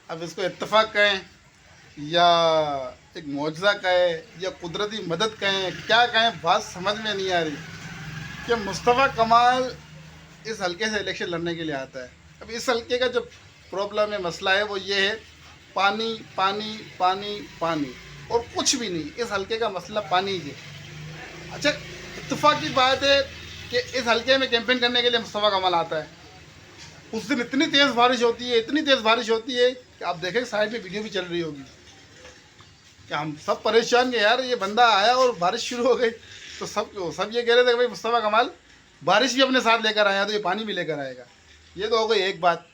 अब इसको इत्तेफाक कहें या एक मौजज़ा कहें या कुदरती मदद कहें, क्या कहें, बात समझ में नहीं आ रही कि मुस्तफ़ा कमाल इस हलके से इलेक्शन लड़ने के लिए आता है। अब इस हलके का जो प्रॉब्लम है, मसला है, वो ये है पानी पानी पानी पानी और कुछ भी नहीं। इस हलके का मसला पानी ही है। अच्छा, इत्तेफाक की बात है कि इस हलके में कैंपेन करने के लिए मुस्तफ़ा कमाल आता है। उस दिन इतनी तेज़ बारिश होती है, इतनी तेज़ बारिश होती है कि आप देखें साइड में वीडियो भी चल रही होगी कि हम सब परेशान के यार ये बंदा आया और बारिश शुरू हो गई। तो सब ये कह रहे थे कि भाई मुस्तफ़ा कमाल बारिश भी अपने साथ लेकर आया तो ये पानी भी लेकर आएगा। ये तो हो गई एक बात।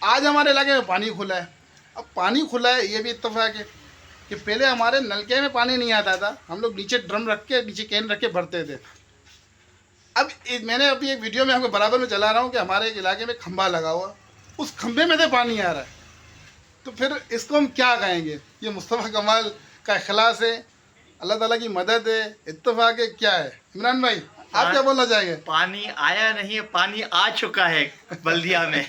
आज हमारे इलाके में पानी खुला है। अब पानी खुला है, ये भी इत्तेफाक है कि पहले हमारे नलके में पानी नहीं आता था, हम लोग नीचे ड्रम रख के, नीचे कैन रख के भरते थे। अब मैंने अभी एक वीडियो में आपको बराबर में चला रहा हूँ कि हमारे एक इलाके में खंभा लगा हुआ, उस खंभे में से पानी आ रहा है। तो फिर इसको हम क्या कहेंगे? ये मुस्तफ़ा कमाल का इखलास है, अल्लाह ताला की मदद है, इत्तेफाक है, क्या है? इमरान भाई, आप क्या बोलना चाहेंगे? पानी आया नहीं है, पानी आ चुका है बल्दिया में।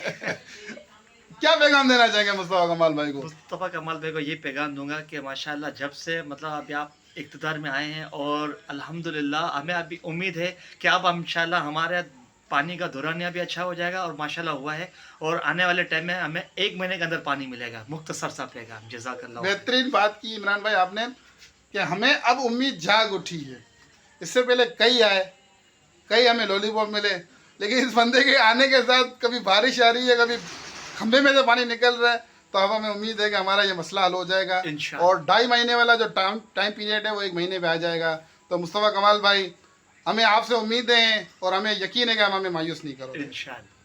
क्या पैगाम देना चाहेंगे मुस्तफ़ा कमाल भाई को? मुस्तफ़ा कमाल भाई को ये पैगाम दूंगा कि माशाल्लाह जब से मतलब अभी आप इक़्तिदार में आए हैं और अल्हम्दुलिल्लाह हमें अभी उम्मीद है कि अब इंशाल्लाह हमारे पानी का दौरानिया भी अच्छा हो जाएगा और माशाल्लाह हुआ है और आने वाले टाइम में हमें 1 महीने के अंदर पानी मिलेगा। मुख्तसर सा पैगाम। जज़ाकल्लाह। बेहतरीन बात की इमरान भाई आपने कि हमें अब उम्मीद जाग उठी है। इससे पहले कई आए, कई हमें लॉलीपॉप मिले, लेकिन इस बंदे के आने के साथ कभी बारिश आ रही है, कभी खंभे में से पानी निकल रहा है। तो अब हमें उम्मीद है कि हमारा ये मसला हल हो जाएगा इंशाअल्लाह। और 2.5 महीने वाला जो टाइम पीरियड है वो 1 महीने में आ जाएगा। तो मुस्तफ़ा कमाल भाई, हमें आपसे उम्मीदें हैं और हमें यकीन है कि हम हमें मायूस नहीं करोगे। इंशाअल्लाह।